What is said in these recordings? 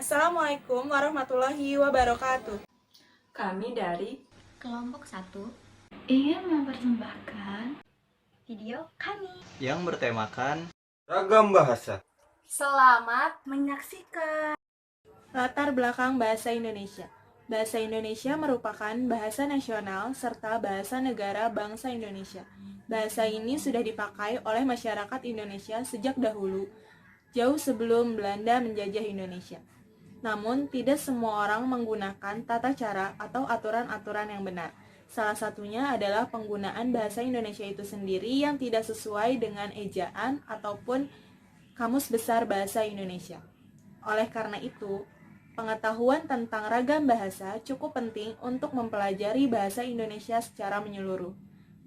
Assalamualaikum warahmatullahi wabarakatuh. Kami dari Kelompok 1 ingin mempersembahkan video kami yang bertemakan Ragam bahasa. Selamat menyaksikan. Latar belakang bahasa Indonesia. Bahasa Indonesia merupakan bahasa nasional serta bahasa negara bangsa Indonesia. Bahasa ini sudah dipakai oleh masyarakat Indonesia sejak dahulu, jauh sebelum Belanda menjajah Indonesia. Namun, tidak semua orang menggunakan tata cara atau aturan-aturan yang benar. Salah satunya adalah penggunaan bahasa Indonesia itu sendiri yang tidak sesuai dengan ejaan ataupun Kamus Besar Bahasa Indonesia. Oleh karena itu, pengetahuan tentang ragam bahasa cukup penting untuk mempelajari bahasa Indonesia secara menyeluruh,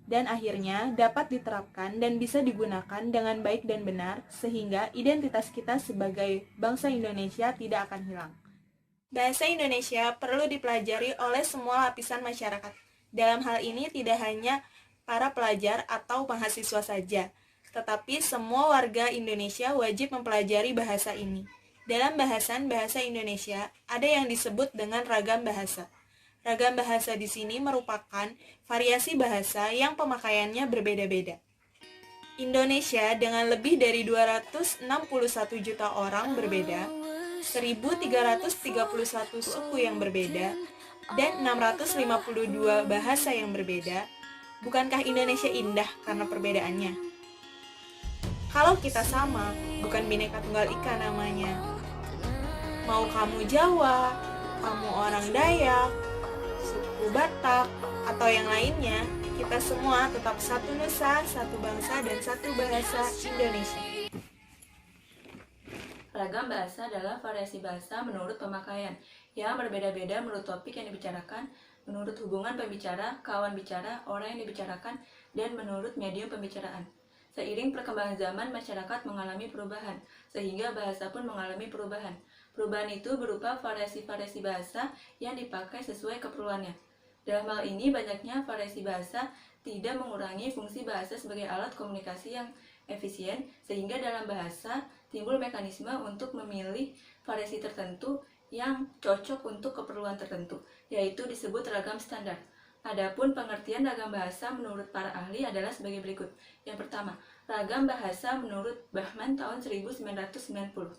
dan akhirnya dapat diterapkan dan bisa digunakan dengan baik dan benar, sehingga identitas kita sebagai bangsa Indonesia tidak akan hilang. Bahasa Indonesia perlu dipelajari oleh semua lapisan masyarakat. Dalam hal ini tidak hanya para pelajar atau mahasiswa saja, tetapi semua warga Indonesia wajib mempelajari bahasa ini. Dalam bahasan bahasa Indonesia, ada yang disebut dengan ragam bahasa. Ragam bahasa di sini merupakan variasi bahasa yang pemakaiannya berbeda-beda. Indonesia dengan lebih dari 261 juta orang berbeda, 1.331 suku yang berbeda, dan 652 bahasa yang berbeda. Bukankah Indonesia indah karena perbedaannya? Kalau kita sama, bukan Bhinneka Tunggal Ika namanya. Mau kamu Jawa, kamu orang Dayak, suku Batak, atau yang lainnya, kita semua tetap satu nusa, satu bangsa, dan satu bahasa Indonesia. ragam bahasa adalah variasi bahasa menurut pemakaian yang berbeda-beda menurut topik yang dibicarakan, menurut hubungan pembicara, kawan bicara, orang yang dibicarakan, dan menurut medium pembicaraan. Seiring perkembangan zaman, masyarakat mengalami perubahan, sehingga bahasa pun mengalami perubahan. Perubahan itu berupa variasi-variasi bahasa yang dipakai sesuai keperluannya. Dalam hal ini, banyaknya variasi bahasa tidak mengurangi fungsi bahasa sebagai alat komunikasi yang efisien, sehingga dalam bahasa timbul mekanisme untuk memilih variasi tertentu yang cocok untuk keperluan tertentu, yaitu disebut ragam standar. Adapun pengertian ragam bahasa menurut para ahli adalah sebagai berikut. Yang pertama, ragam bahasa menurut Bahman tahun 1990.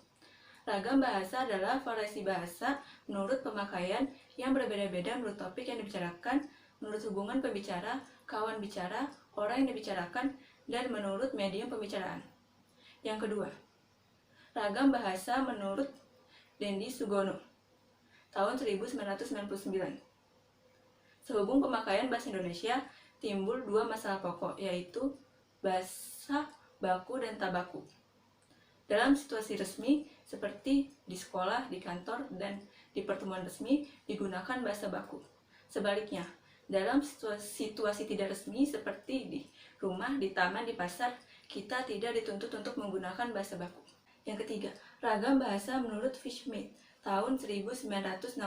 Ragam bahasa adalah variasi bahasa menurut pemakaian yang berbeda-beda menurut topik yang dibicarakan, menurut hubungan pembicara, kawan bicara, orang yang dibicarakan, dan menurut medium pembicaraan. Yang kedua, ragam bahasa menurut Dendi Sugono tahun 1999. Sehubung pemakaian bahasa Indonesia, timbul dua masalah pokok, yaitu bahasa baku dan tabaku. Dalam situasi resmi, seperti di sekolah, di kantor, dan di pertemuan resmi, digunakan bahasa baku. Sebaliknya, dalam situasi tidak resmi, seperti di rumah, di taman, di pasar, kita tidak dituntut untuk menggunakan bahasa baku. Yang ketiga, ragam bahasa menurut Fishmead tahun 1968.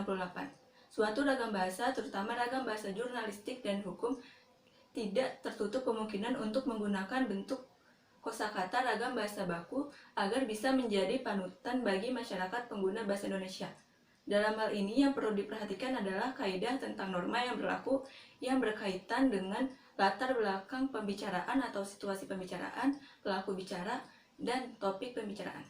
Suatu ragam bahasa, terutama ragam bahasa jurnalistik dan hukum, tidak tertutup kemungkinan untuk menggunakan bentuk kosakata ragam bahasa baku agar bisa menjadi panutan bagi masyarakat pengguna bahasa Indonesia. Dalam hal ini yang perlu diperhatikan adalah kaidah tentang norma yang berlaku yang berkaitan dengan latar belakang pembicaraan atau situasi pembicaraan, pelaku bicara, dan topik pembicaraan.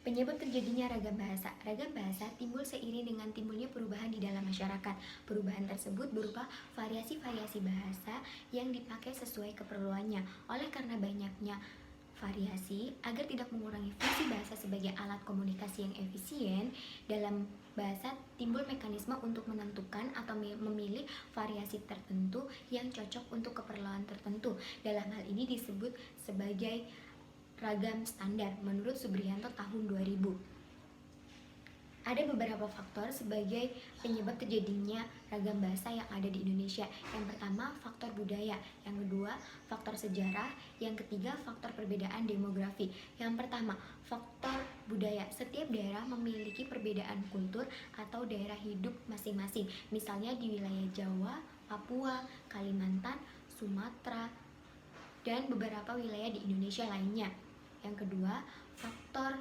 Penyebab terjadinya ragam bahasa. Ragam bahasa timbul seiring dengan timbulnya perubahan di dalam masyarakat. Perubahan tersebut berupa variasi-variasi bahasa yang dipakai sesuai keperluannya. Oleh karena banyaknya variasi, agar tidak mengurangi fungsi bahasa sebagai alat komunikasi yang efisien, dalam bahasa timbul mekanisme untuk menentukan atau memilih variasi tertentu yang cocok untuk keperluan tertentu. Dalam hal ini disebut sebagai ragam standar menurut Subrianto tahun 2000. Ada beberapa faktor sebagai penyebab terjadinya ragam bahasa yang ada di Indonesia. Yang pertama, faktor budaya. Yang kedua, faktor sejarah. Yang ketiga, faktor perbedaan demografi. Yang pertama, faktor budaya. Setiap daerah memiliki perbedaan kultur atau daerah hidup masing-masing. Misalnya di wilayah Jawa, Papua, Kalimantan, Sumatera, dan beberapa wilayah di Indonesia lainnya. Yang kedua, faktor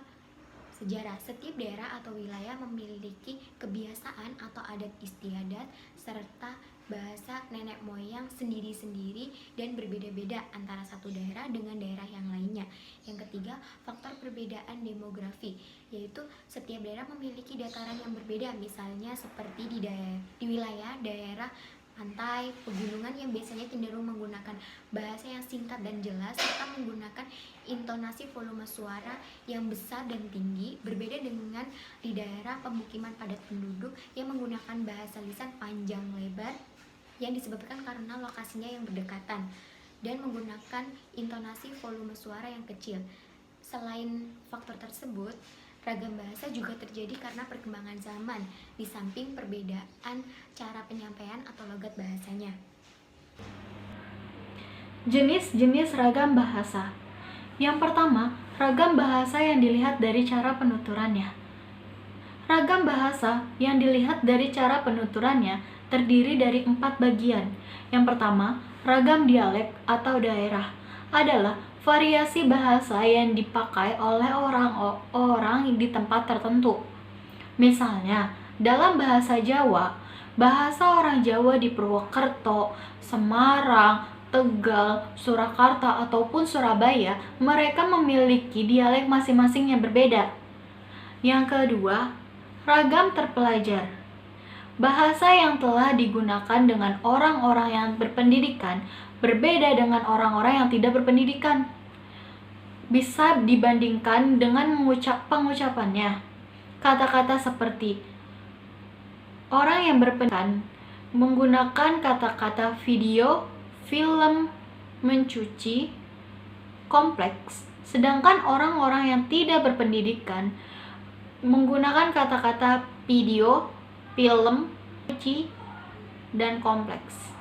Sejarah. Setiap daerah atau wilayah memiliki kebiasaan atau adat istiadat serta bahasa nenek moyang sendiri-sendiri dan berbeda-beda antara satu daerah dengan daerah yang lainnya. Yang ketiga, faktor perbedaan demografi, yaitu setiap daerah memiliki dataran yang berbeda, misalnya seperti di wilayah daerah pantai, pegunungan yang biasanya cenderung menggunakan bahasa yang singkat dan jelas serta menggunakan intonasi volume suara yang besar dan tinggi, berbeda dengan di daerah pemukiman padat penduduk yang menggunakan bahasa lisan panjang lebar yang disebabkan karena lokasinya yang berdekatan dan menggunakan intonasi volume suara yang kecil. Selain faktor tersebut, ragam bahasa juga terjadi karena perkembangan zaman, di samping perbedaan cara penyampaian atau logat bahasanya. Jenis-jenis ragam bahasa. Yang pertama, ragam bahasa yang dilihat dari cara penuturannya. Ragam bahasa yang dilihat dari cara penuturannya terdiri dari 4 bagian. Yang pertama, ragam dialek atau daerah adalah variasi bahasa yang dipakai oleh orang-orang di tempat tertentu. Misalnya, dalam bahasa Jawa, bahasa orang Jawa di Purwokerto, Semarang, Tegal, Surakarta, ataupun Surabaya, mereka memiliki dialek masing-masing yang berbeda. Yang kedua, ragam terpelajar. Bahasa yang telah digunakan dengan orang-orang yang berpendidikan berbeda dengan orang-orang yang tidak berpendidikan. Bisa dibandingkan dengan pengucapannya. Kata-kata seperti orang yang berpendidikan menggunakan kata-kata video, film, mencuci, kompleks, sedangkan orang-orang yang tidak berpendidikan menggunakan kata-kata video, film, mencuci, dan kompleks.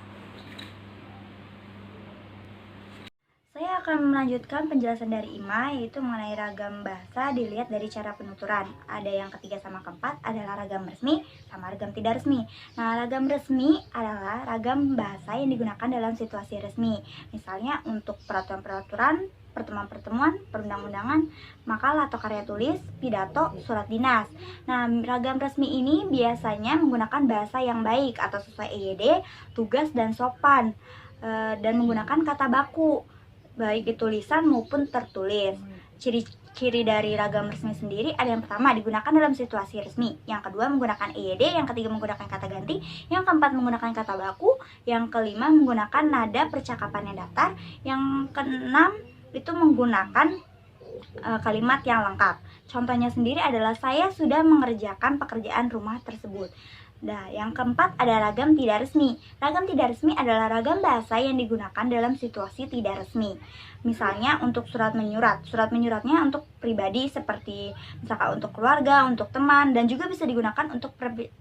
Saya akan melanjutkan penjelasan dari Ima, yaitu mengenai ragam bahasa dilihat dari cara penuturan. Ada yang ketiga sama keempat adalah ragam resmi sama ragam tidak resmi. Nah, ragam resmi adalah ragam bahasa yang digunakan dalam situasi resmi. Misalnya untuk peraturan-peraturan, pertemuan-pertemuan, perundang-undangan, makalah atau karya tulis, pidato, surat dinas. Nah, ragam resmi ini biasanya menggunakan bahasa yang baik atau sesuai EYD, tugas, dan sopan, dan menggunakan kata baku, baik itu tulisan maupun tertulis. Ciri-ciri dari ragam resmi sendiri ada yang pertama, digunakan dalam situasi resmi. Yang kedua, menggunakan EYD. Yang ketiga, menggunakan kata ganti. Yang keempat, menggunakan kata baku. Yang kelima, menggunakan nada percakapan yang datar. Yang keenam, itu menggunakan kalimat yang lengkap. Contohnya sendiri adalah saya sudah mengerjakan pekerjaan rumah tersebut. Nah, yang keempat ada ragam tidak resmi. Ragam tidak resmi adalah ragam bahasa yang digunakan dalam situasi tidak resmi. Misalnya untuk surat menyurat. Surat menyuratnya untuk pribadi seperti misalkan untuk keluarga, untuk teman, dan juga bisa digunakan untuk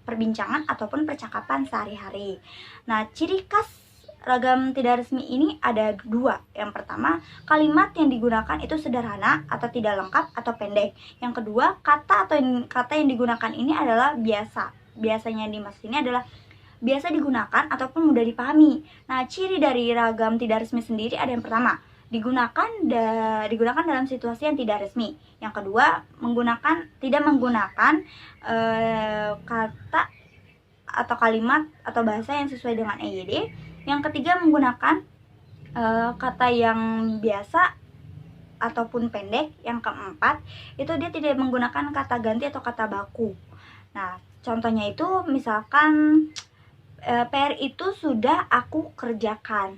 perbincangan ataupun percakapan sehari-hari. Nah, ciri khas ragam tidak resmi ini ada 2. Yang pertama, kalimat yang digunakan itu sederhana atau tidak lengkap atau pendek. Yang kedua, kata yang digunakan ini adalah biasa. Biasanya dimaksud ini adalah biasa digunakan ataupun mudah dipahami. Nah, ciri dari ragam tidak resmi sendiri ada yang pertama, digunakan dalam situasi yang tidak resmi. Yang kedua, tidak menggunakan kata atau kalimat atau bahasa yang sesuai dengan EYD. Yang ketiga, menggunakan kata yang biasa ataupun pendek. Yang keempat, itu dia tidak menggunakan kata ganti atau kata baku. Nah, contohnya itu misalkan PR itu sudah aku kerjakan.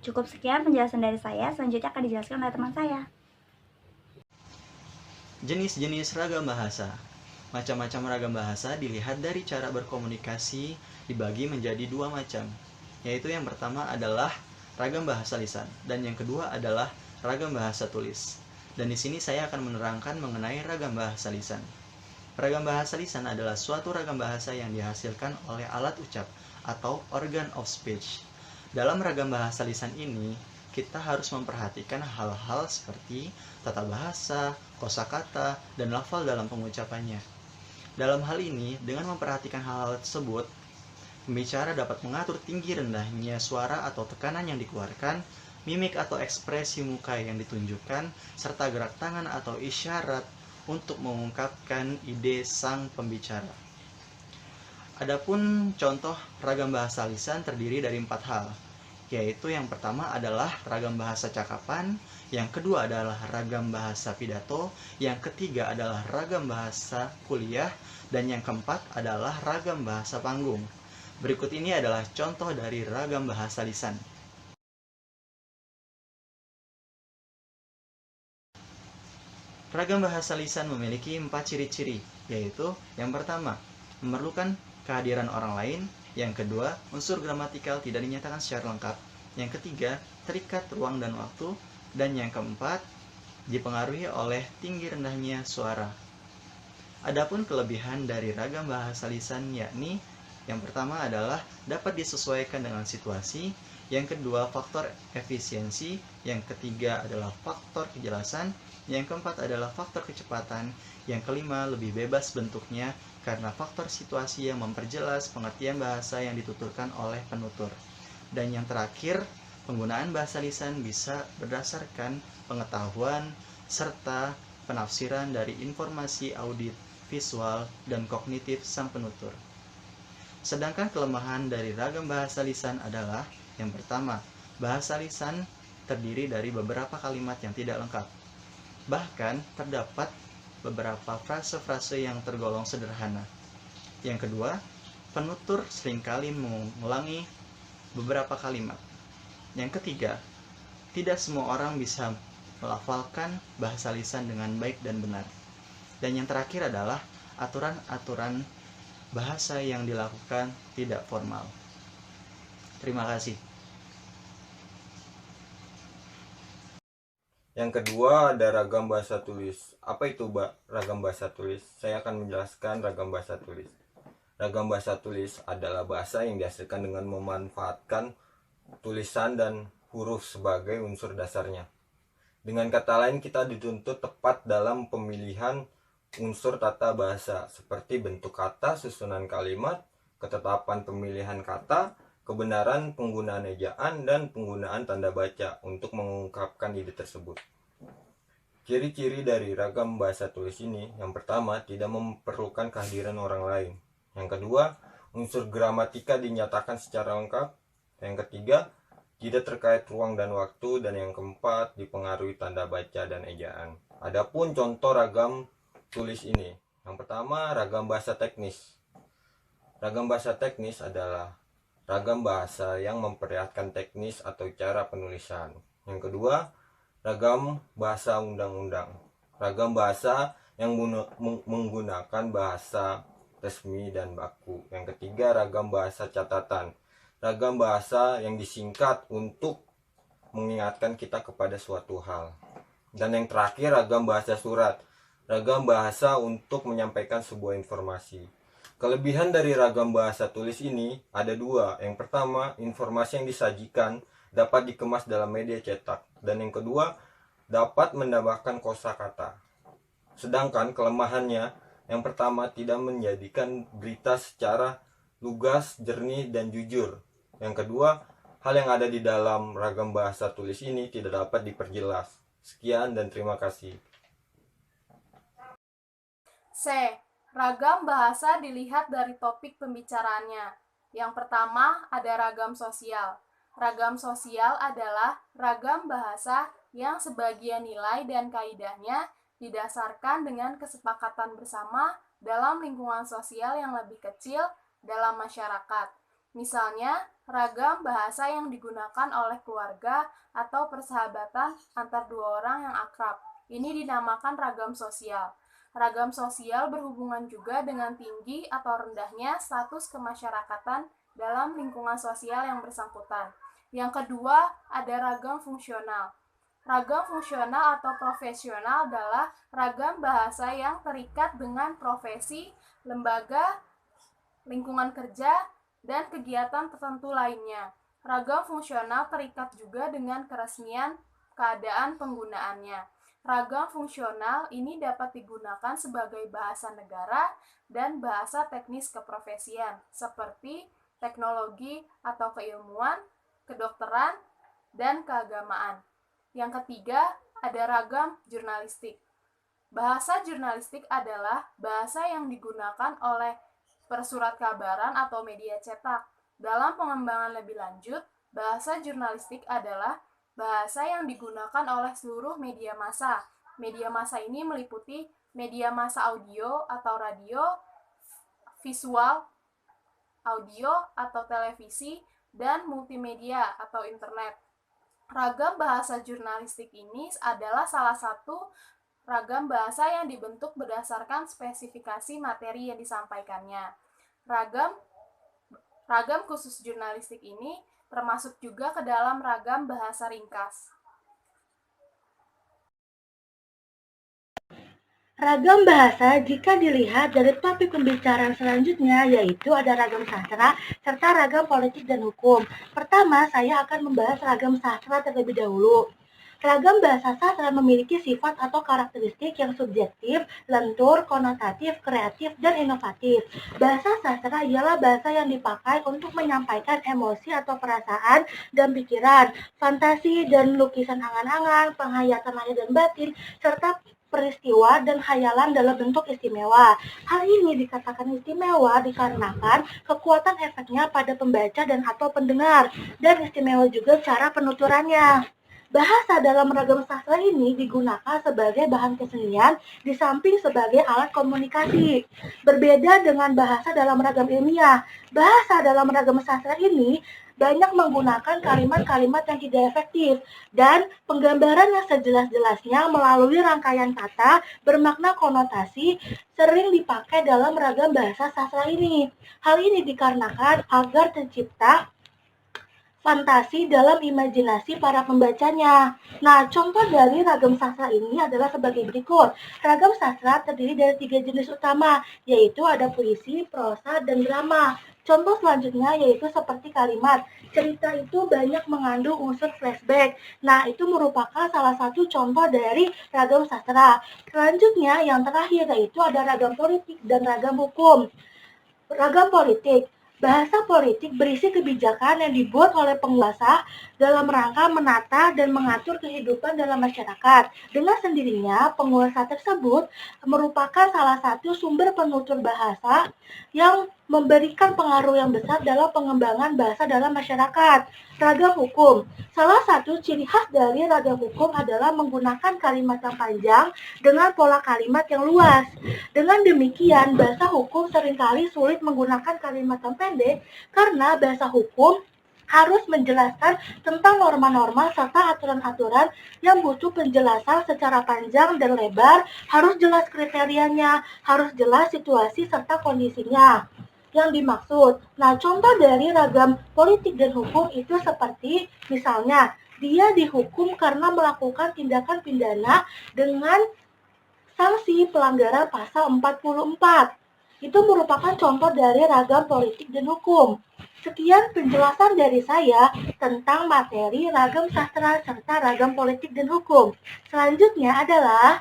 Cukup sekian penjelasan dari saya. Selanjutnya akan dijelaskan oleh teman saya. Jenis-jenis ragam bahasa. Macam-macam ragam bahasa dilihat dari cara berkomunikasi dibagi menjadi 2 macam, yaitu yang pertama adalah ragam bahasa lisan dan yang kedua adalah ragam bahasa tulis. Dan di sini saya akan menerangkan mengenai ragam bahasa lisan. Ragam bahasa lisan adalah suatu ragam bahasa yang dihasilkan oleh alat ucap atau organ of speech. Dalam ragam bahasa lisan ini, kita harus memperhatikan hal-hal seperti tata bahasa, kosakata, dan lafal dalam pengucapannya. Dalam hal ini, dengan memperhatikan hal-hal tersebut, pembicara dapat mengatur tinggi rendahnya suara atau tekanan yang dikeluarkan, mimik atau ekspresi muka yang ditunjukkan, serta gerak tangan atau isyarat untuk mengungkapkan ide sang pembicara. Adapun contoh ragam bahasa lisan terdiri dari 4 hal, yaitu yang pertama adalah ragam bahasa cakapan, yang kedua adalah ragam bahasa pidato, yang ketiga adalah ragam bahasa kuliah, dan yang keempat adalah ragam bahasa panggung. Berikut ini adalah contoh dari ragam bahasa lisan. Ragam bahasa lisan memiliki 4 ciri-ciri, yaitu yang pertama, memerlukan kehadiran orang lain, yang kedua, unsur gramatikal tidak dinyatakan secara lengkap, yang ketiga, terikat ruang dan waktu, dan yang keempat, dipengaruhi oleh tinggi rendahnya suara. Adapun kelebihan dari ragam bahasa lisan yakni yang pertama adalah dapat disesuaikan dengan situasi, yang kedua faktor efisiensi, yang ketiga adalah faktor kejelasan, yang keempat adalah faktor kecepatan, yang kelima lebih bebas bentuknya karena faktor situasi yang memperjelas pengertian bahasa yang dituturkan oleh penutur. Dan yang terakhir, penggunaan bahasa lisan bisa berdasarkan pengetahuan serta penafsiran dari informasi audit, visual, dan kognitif sang penutur. Sedangkan kelemahan dari ragam bahasa lisan adalah yang pertama, bahasa lisan terdiri dari beberapa kalimat yang tidak lengkap. Bahkan terdapat beberapa frase-frase yang tergolong sederhana. Yang kedua, penutur seringkali mengulangi beberapa kalimat. Yang ketiga, tidak semua orang bisa melafalkan bahasa lisan dengan baik dan benar. Dan yang terakhir adalah aturan-aturan bahasa yang dilakukan tidak formal. Terima kasih. Yang kedua ada ragam bahasa tulis. Apa itu ragam bahasa tulis? Saya akan menjelaskan ragam bahasa tulis. Ragam bahasa tulis adalah bahasa yang dihasilkan dengan memanfaatkan tulisan dan huruf sebagai unsur dasarnya. Dengan kata lain, kita dituntut tepat dalam pemilihan unsur tata bahasa seperti bentuk kata, susunan kalimat, ketetapan pemilihan kata, kebenaran penggunaan ejaan, dan penggunaan tanda baca untuk mengungkapkan ide tersebut. Ciri-ciri dari ragam bahasa tulis ini, yang pertama, tidak memerlukan kehadiran orang lain. Yang kedua, unsur gramatika dinyatakan secara lengkap. Yang ketiga, tidak terkait ruang dan waktu. Dan yang keempat, dipengaruhi tanda baca dan ejaan. Adapun contoh ragam tulis ini, yang pertama, ragam bahasa teknis. Ragam bahasa teknis adalah ragam bahasa yang memperlihatkan teknis atau cara penulisan. Yang kedua, ragam bahasa undang-undang. Ragam bahasa yang menggunakan bahasa resmi dan baku. Yang ketiga, ragam bahasa catatan. Ragam bahasa yang disingkat untuk mengingatkan kita kepada suatu hal. Dan yang terakhir, ragam bahasa surat. Ragam bahasa untuk menyampaikan sebuah informasi. Kelebihan dari ragam bahasa tulis ini ada dua. Yang pertama, informasi yang disajikan dapat dikemas dalam media cetak. Dan yang kedua, dapat menambahkan kosakata. Sedangkan kelemahannya, yang pertama, tidak menjadikan berita secara lugas, jernih, dan jujur. Yang kedua, hal yang ada di dalam ragam bahasa tulis ini tidak dapat diperjelas. Sekian dan terima kasih. C. Ragam bahasa dilihat dari topik pembicaraannya. Yang pertama, ada ragam sosial. Ragam sosial adalah ragam bahasa yang sebagian nilai dan kaidahnya didasarkan dengan kesepakatan bersama dalam lingkungan sosial yang lebih kecil dalam masyarakat. Misalnya, ragam bahasa yang digunakan oleh keluarga atau persahabatan antar dua orang yang akrab. Ini dinamakan ragam sosial. Ragam sosial berhubungan juga dengan tinggi atau rendahnya status kemasyarakatan dalam lingkungan sosial yang bersangkutan. Yang kedua, ada ragam fungsional. Ragam fungsional atau profesional adalah ragam bahasa yang terikat dengan profesi, lembaga, lingkungan kerja, dan kegiatan tertentu lainnya. Ragam fungsional terikat juga dengan keresmian keadaan penggunaannya. Ragam fungsional ini dapat digunakan sebagai bahasa negara dan bahasa teknis keprofesian, seperti teknologi atau keilmuan, kedokteran, dan keagamaan. Yang ketiga, ada ragam jurnalistik. Bahasa jurnalistik adalah bahasa yang digunakan oleh persurat kabaran atau media cetak. Dalam pengembangan lebih lanjut, bahasa jurnalistik adalah bahasa yang digunakan oleh seluruh media massa. Media massa ini meliputi media massa audio atau radio, visual, audio atau televisi, dan multimedia atau internet. Ragam bahasa jurnalistik ini adalah salah satu ragam bahasa yang dibentuk berdasarkan spesifikasi materi yang disampaikannya. Ragam khusus jurnalistik ini termasuk juga ke dalam ragam bahasa ringkas. Ragam bahasa jika dilihat dari topik pembicaraan selanjutnya yaitu ada ragam sastra serta ragam politik dan hukum. Pertama, saya akan membahas ragam sastra terlebih dahulu. Ragam bahasa sastra memiliki sifat atau karakteristik yang subjektif, lentur, konotatif, kreatif, dan inovatif. Bahasa sastra ialah bahasa yang dipakai untuk menyampaikan emosi atau perasaan dan pikiran, fantasi dan lukisan angan-angan, penghayatan lahir dan batin, serta peristiwa dan khayalan dalam bentuk istimewa. Hal ini dikatakan istimewa dikarenakan kekuatan efeknya pada pembaca dan atau pendengar, dan istimewa juga cara penuturannya. Bahasa dalam ragam sastra ini digunakan sebagai bahan kesenian di samping sebagai alat komunikasi. Berbeda dengan bahasa dalam ragam ilmiah, bahasa dalam ragam sastra ini banyak menggunakan kalimat-kalimat yang tidak efektif dan penggambaran yang sejelas-jelasnya melalui rangkaian kata bermakna konotasi sering dipakai dalam ragam bahasa sastra ini. Hal ini dikarenakan agar tercipta fantasi dalam imajinasi para pembacanya. Nah, contoh dari ragam sastra ini adalah sebagai berikut. Ragam sastra terdiri dari 3 jenis utama, yaitu ada puisi, prosa, dan drama. Contoh selanjutnya yaitu seperti kalimat, cerita itu banyak mengandung unsur flashback. Nah, itu merupakan salah satu contoh dari ragam sastra. Selanjutnya, yang terakhir yaitu ada ragam politik dan ragam hukum. Ragam politik. Bahasa politik berisi kebijakan yang dibuat oleh penguasa dalam rangka menata dan mengatur kehidupan dalam masyarakat. Dengan sendirinya, penguasa tersebut merupakan salah satu sumber penutur bahasa yang memberikan pengaruh yang besar dalam pengembangan bahasa dalam masyarakat. Ragam hukum. Salah satu ciri khas dari ragam hukum adalah menggunakan kalimat yang panjang dengan pola kalimat yang luas. Dengan demikian, bahasa hukum seringkali sulit menggunakan kalimat yang pendek karena bahasa hukum harus menjelaskan tentang norma-norma serta aturan-aturan yang butuh penjelasan secara panjang dan lebar, harus jelas kriterianya, harus jelas situasi serta kondisinya yang dimaksud. Nah, contoh dari ragam politik dan hukum itu seperti misalnya, dia dihukum karena melakukan tindakan pidana dengan sanksi pelanggaran pasal 44. Itu merupakan contoh dari ragam politik dan hukum. Sekian penjelasan dari saya tentang materi ragam sastra serta ragam politik dan hukum. Selanjutnya adalah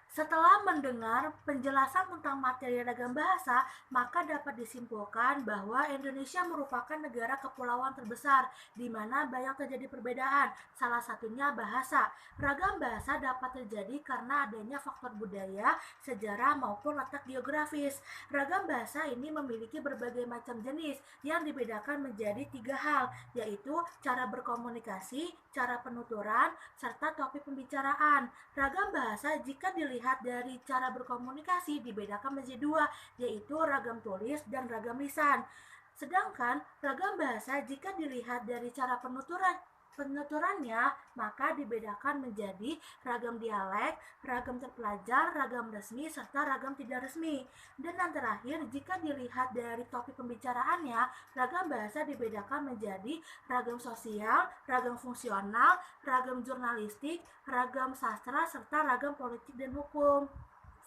setelah mendengar penjelasan tentang materi ragam bahasa, maka dapat disimpulkan bahwa Indonesia merupakan negara kepulauan terbesar, di mana banyak terjadi perbedaan, salah satunya bahasa. Ragam bahasa dapat terjadi karena adanya faktor budaya, sejarah, maupun letak geografis. Ragam bahasa ini memiliki berbagai macam jenis yang dibedakan menjadi 3 hal, yaitu cara berkomunikasi, cara penuturan, serta topik pembicaraan. Ragam bahasa jika dilihat dari cara berkomunikasi dibedakan menjadi 2, yaitu ragam tulis dan ragam lisan. Sedangkan ragam bahasa jika dilihat dari cara penuturannya maka dibedakan menjadi ragam dialek, ragam terpelajar, ragam resmi, serta ragam tidak resmi. Dan yang terakhir, jika dilihat dari topik pembicaraannya, ragam bahasa dibedakan menjadi ragam sosial, ragam fungsional, ragam jurnalistik, ragam sastra, serta ragam politik dan hukum.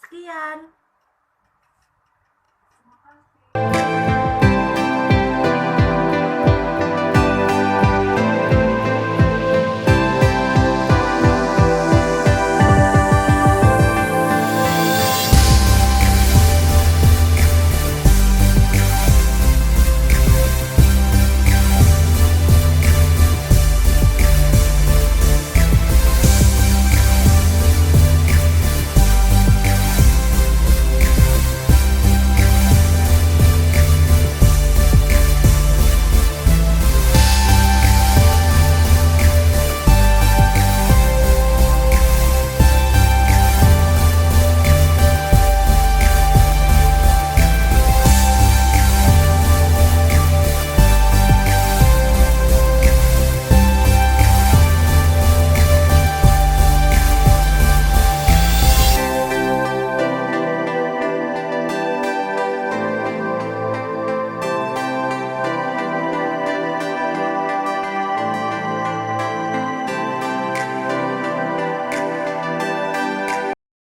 Sekian.